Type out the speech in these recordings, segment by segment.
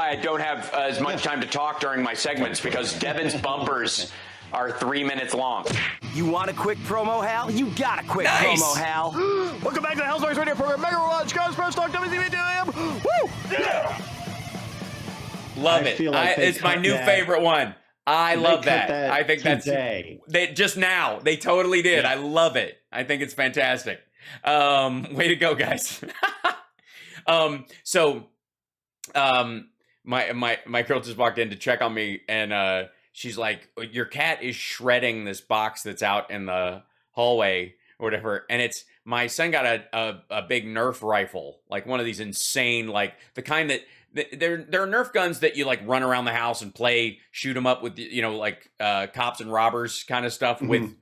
why I don't have as much time to talk during my segments, because Devin's bumpers are 3 minutes long. You want a quick promo, Hal? You got a quick promo, Hal. Welcome back to the Housewives Radio program. Mega Watch, Guys, Press Talk, WCPT. Woo! Yeah! Love it. It's my new favorite one. I love that. I think today. They just now. They totally did. Yeah. I love it. I think it's fantastic. Way to go, guys. My girl just walked in to check on me, and she's like, "Your cat is shredding this box that's out in the hallway or whatever." And it's my son got a big Nerf rifle, like one of these insane, like the kind that there are Nerf guns that you like run around the house and play, shoot them up with, you know, like cops and robbers kind of stuff with,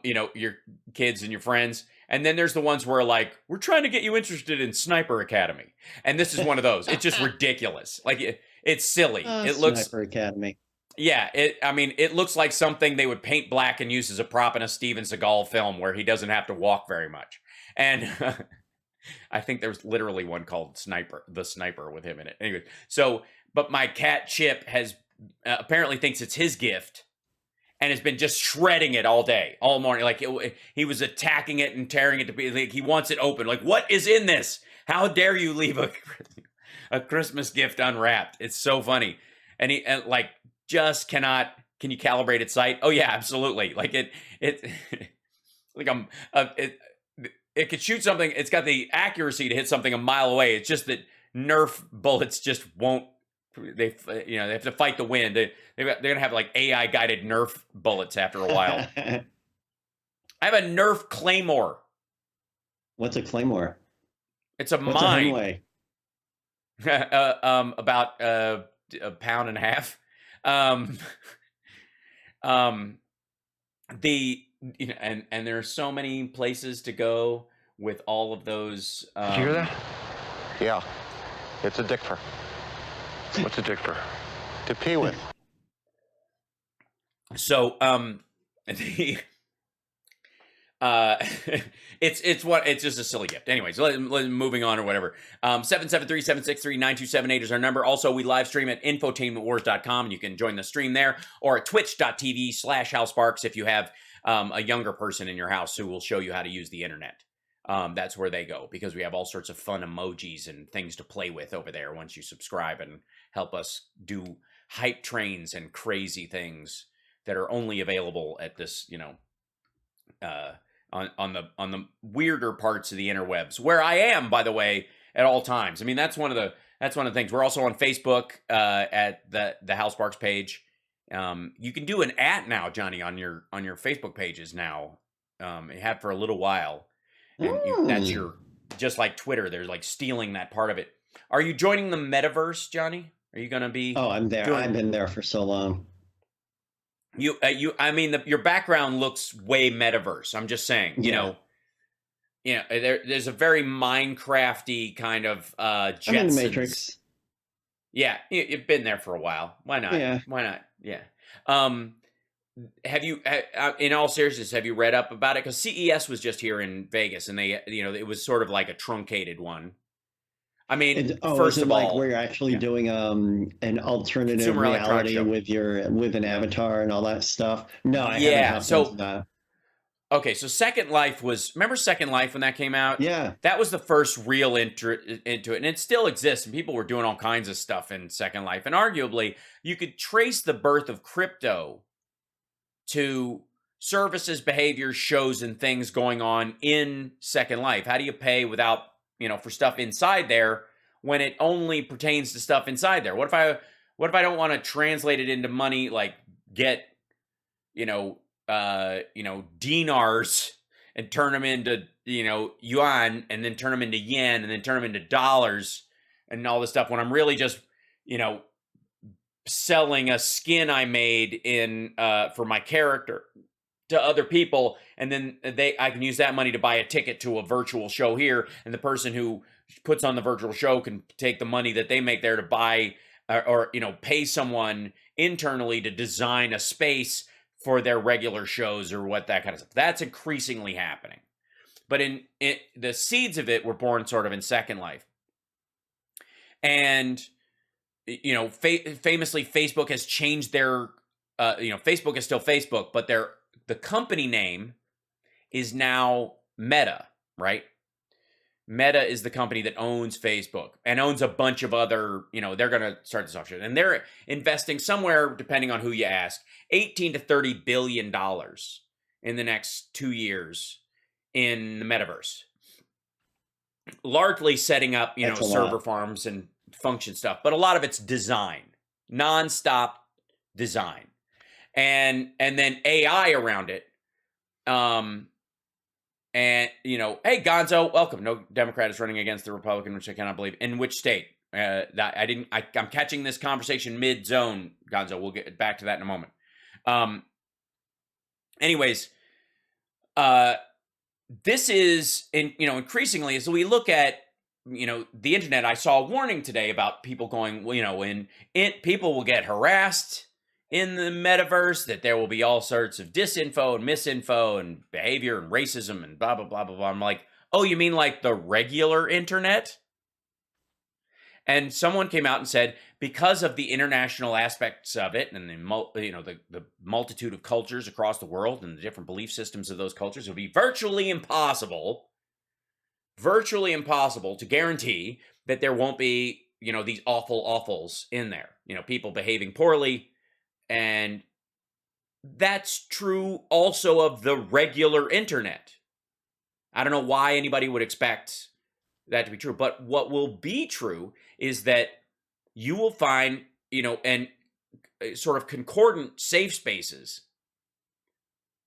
you know, your kids and your friends. And then there's the ones where like, we're trying to get you interested in Sniper Academy. And this is one of those. It's just ridiculous. Like it's silly. It looks Sniper Academy. Yeah. I mean, it looks like something they would paint black and use as a prop in a Steven Seagal film where he doesn't have to walk very much. And I think there's literally one called The Sniper with him in it. Anyway, but my cat Chip has apparently thinks it's his gift and has been just shredding it all day, all morning. Like he was attacking it and tearing it to be like, he wants it open. Like, what is in this? How dare you leave a Christmas gift unwrapped? It's so funny. And he like just cannot. Can you calibrate its sight? Oh yeah, absolutely. Like it like it could shoot something. It's got the accuracy to hit something a mile away. It's just that Nerf bullets just won't. They have to fight the wind. They're gonna have like AI guided Nerf bullets after a while. I have a Nerf Claymore. What's a Claymore? It's a mine. About a pound and a half. And there are so many places to go with all of those. Did you hear that? Yeah, it's a dickper. What's a dickper? To pee with. So, it's just a silly gift. Anyways, moving on or whatever. 773-763-9278 is our number. Also, we live stream at infotainmentwars.com, and you can join the stream there, or at twitch.tv/HalSparks if you have a younger person in your house who will show you how to use the internet. That's where they go, because we have all sorts of fun emojis and things to play with over there once you subscribe and help us do hype trains and crazy things that are only available at this, on the weirder parts of the interwebs, where I am, by the way, at all times. I mean, that's one of the things. We're also on Facebook at the HalSparks page. You can do an @ now, Johnny, on your Facebook pages now. You have for a little while, and that's your, just like Twitter. They're like stealing that part of it. Are you joining the metaverse, Johnny? Are you going to be? Oh, I'm there. I've been there for so long. I mean, your background looks way metaverse. I'm just saying, you know, there's a very Minecrafty kind of Jetsons. I'm in the Matrix. Yeah, you've been there for a while. Why not? Yeah. Why not? Yeah. Have you, in all seriousness, have you read up about it? Because CES was just here in Vegas, and they, it was sort of like a truncated one. I mean, first of all, like where you're actually doing an alternative Consumer reality with an avatar and all that stuff. No, I haven't. That. Okay, so Second Life remember Second Life when that came out? Yeah. That was the first real into it, and it still exists, and people were doing all kinds of stuff in Second Life, and arguably, you could trace the birth of crypto to services, behaviors, shows, and things going on in Second Life. How do you pay without, for stuff inside there when it only pertains to stuff inside there? What if I don't want to translate it into money, like get, dinars and turn them into, yuan, and then turn them into yen, and then turn them into dollars and all this stuff, when I'm really just, selling a skin I made for my character to other people, and then I can use that money to buy a ticket to a virtual show here, and the person who puts on the virtual show can take the money that they make there to buy or pay someone internally to design a space for their regular shows or that kind of stuff. That's increasingly happening. But the seeds of it were born sort of in Second Life. And famously, Facebook has changed their, Facebook is still Facebook, but the company name is now Meta, right? Meta is the company that owns Facebook and owns a bunch of other, they're going to start this auction. And they're investing somewhere, depending on who you ask, $18 to $30 billion in the next 2 years in the metaverse. Largely setting up, server farms and function stuff, but a lot of it's design, nonstop design, and then AI around it. And, hey, Gonzo, welcome. No Democrat is running against the Republican, which I cannot believe. In which state? I'm catching this conversation mid-zone, Gonzo. We'll get back to that in a moment. Anyways, this is, increasingly, as we look at, the internet, I saw a warning today about people going, people will get harassed in the metaverse, that there will be all sorts of disinfo and misinfo and behavior and racism and blah, blah, blah, blah, blah. I'm like, oh, you mean like the regular internet? And someone came out and said, because of the international aspects of it and the multitude of cultures across the world and the different belief systems of those cultures, it would be virtually impossible to guarantee that there won't be, these awfuls in there, people behaving poorly. And that's true also of the regular internet. I don't know why anybody would expect that to be true, but what will be true is that you will find, and sort of concordant safe spaces,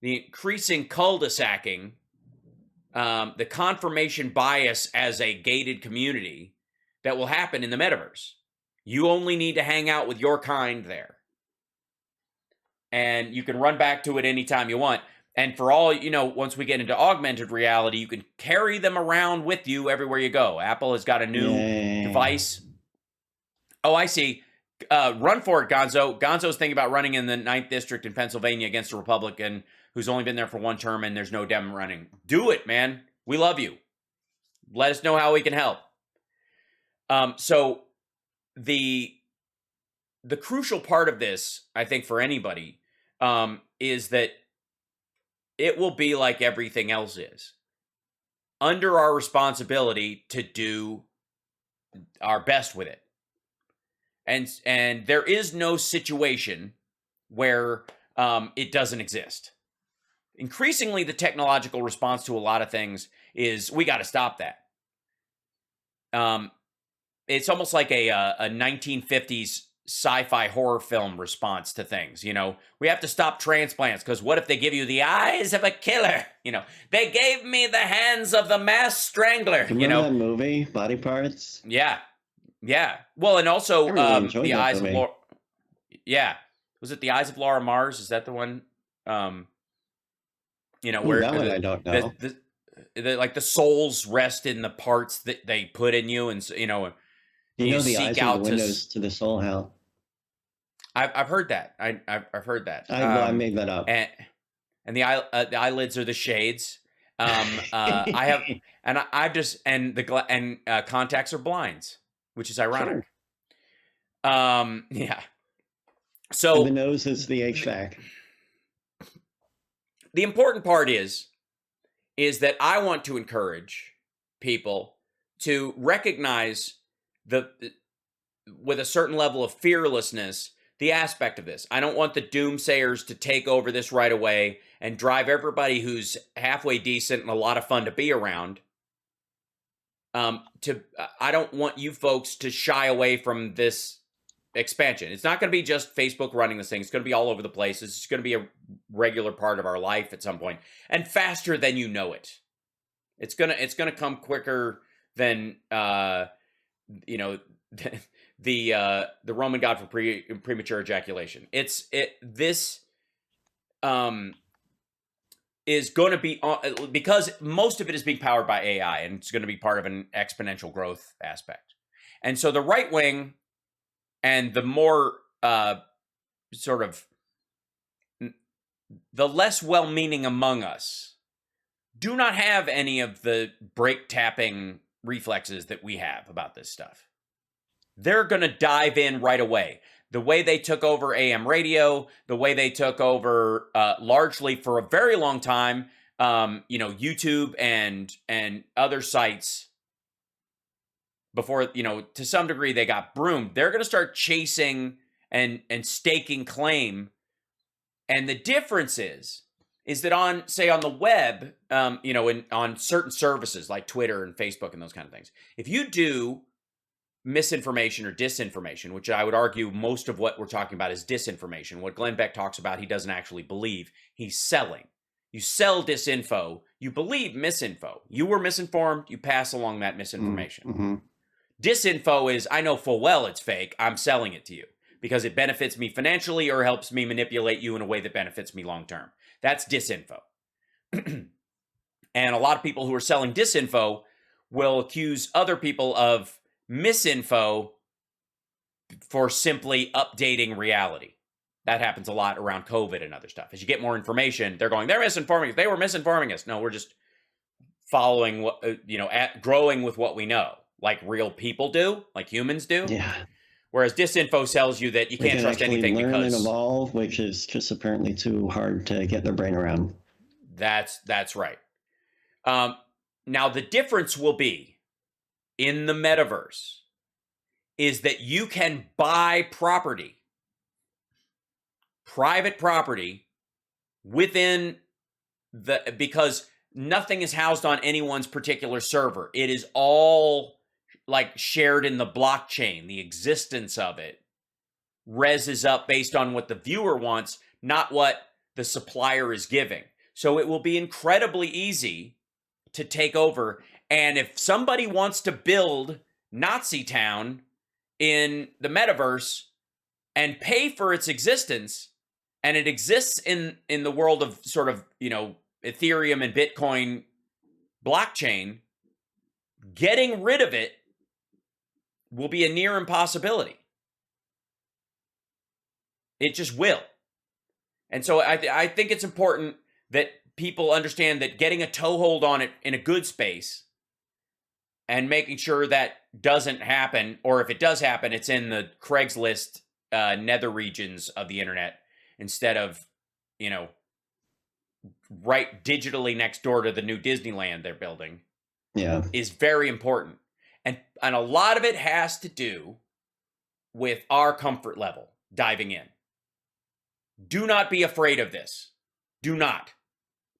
the increasing cul-de-sacking, the confirmation bias as a gated community that will happen in the metaverse. You only need to hang out with your kind there. And you can run back to it anytime you want. And for all, once we get into augmented reality, you can carry them around with you everywhere you go. Apple has got a new device. Oh, I see. Run for it, Gonzo. Gonzo's thinking about running in the 9th District in Pennsylvania against a Republican who's only been there for one term and there's no Dem running. Do it, man. We love you. Let us know how we can help. So the crucial part of this, I think, for anybody, is that it will be like everything else is. Under our responsibility to do our best with it. And there is no situation where it doesn't exist. Increasingly, the technological response to a lot of things is we got to stop that. It's almost like a 1950s sci-fi horror film response to things. We have to stop transplants because what if they give you the eyes of a killer? They gave me the hands of the mass strangler. Remember that movie, Body Parts? Yeah. Well, and also I really enjoyed the that eyes of movie. Laura. Yeah, was it the Eyes of Laura Mars? Is that the one? Ooh, Where that one I don't know. like the souls rest in the parts that they put in you, and You you know the seek eyes out are the windows to the soul, Hal. I've heard that. I've heard that. I made that up. And the eyelids are the shades. I have, and I've just contacts are blinds, which is ironic. Sure. Yeah. And So the nose is the HVAC. the important part is that I want to encourage people to recognize with a certain level of fearlessness, the aspect of this. I don't want the doomsayers to take over this right away and drive everybody who's halfway decent and a lot of fun to be around. I don't want you folks to shy away from this expansion. It's not going to be just Facebook running this thing. It's going to be all over the place. It's going to be a regular part of our life at some point, and faster than you know it. It's gonna come quicker than the Roman god for premature ejaculation. This is going to be because most of it is being powered by AI, and it's going to be part of an exponential growth aspect. And so the right wing and the more sort of the less well-meaning among us do not have any of the brake tapping reflexes that we have about this stuff. they're going to dive in right away. The way they took over AM radio, the way they took over largely for a very long time, YouTube and other sites before, to some degree they got broomed. They're going to start chasing and staking claim. And the difference is that on the web, on certain services like Twitter and Facebook and those kind of things, if you do misinformation or disinformation, which I would argue most of what we're talking about is disinformation. What Glenn Beck talks about, he doesn't actually believe. He's selling. You sell disinfo. You believe misinfo. You were misinformed. You pass along that misinformation. Mm-hmm. Disinfo is, I know full well it's fake. I'm selling it to you because it benefits me financially or helps me manipulate you in a way that benefits me long term. That's disinfo. And a lot of people who are selling disinfo will accuse other people of misinfo for simply updating reality. That happens a lot around COVID and other stuff. As you get more information, they're going, they're misinforming us. They were misinforming us. No, we're just following what, growing with what we know, like real people do, like humans do. Yeah. Whereas disinfo tells you that you can't trust anything learn because and evolve, which is just apparently too hard to get their brain around. That's right. Now the difference will be in the metaverse is that you can buy property, private property within because nothing is housed on anyone's particular server. It is all like shared in the blockchain. The existence of it reses up based on what the viewer wants, not what the supplier is giving. So it will be incredibly easy to take over. And if somebody wants to build Nazi Town in the metaverse and pay for its existence, and it exists in the world of sort of, Ethereum and Bitcoin blockchain, getting rid of it will be a near impossibility. It just will. And so I think it's important that people understand that getting a toehold on it in a good space and making sure that doesn't happen, or if it does happen, it's in the Craigslist nether regions of the internet instead of, right digitally next door to the new Disneyland they're building. Yeah. Is very important. And a lot of it has to do with our comfort level diving in. Do not be afraid of this. Do not.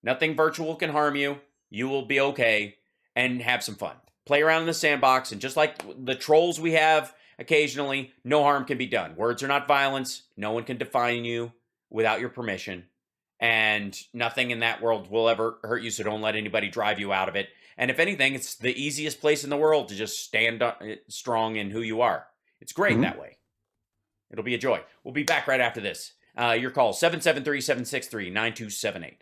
Nothing virtual can harm you. You will be okay and have some fun. Play around in the sandbox, and just like the trolls we have occasionally, no harm can be done. Words are not violence. No one can define you without your permission. And nothing in that world will ever hurt you, so don't let anybody drive you out of it. And if anything, it's the easiest place in the world to just stand strong in who you are. It's great that way. It'll be a joy. We'll be back right after this. Your call, 773-763-9278.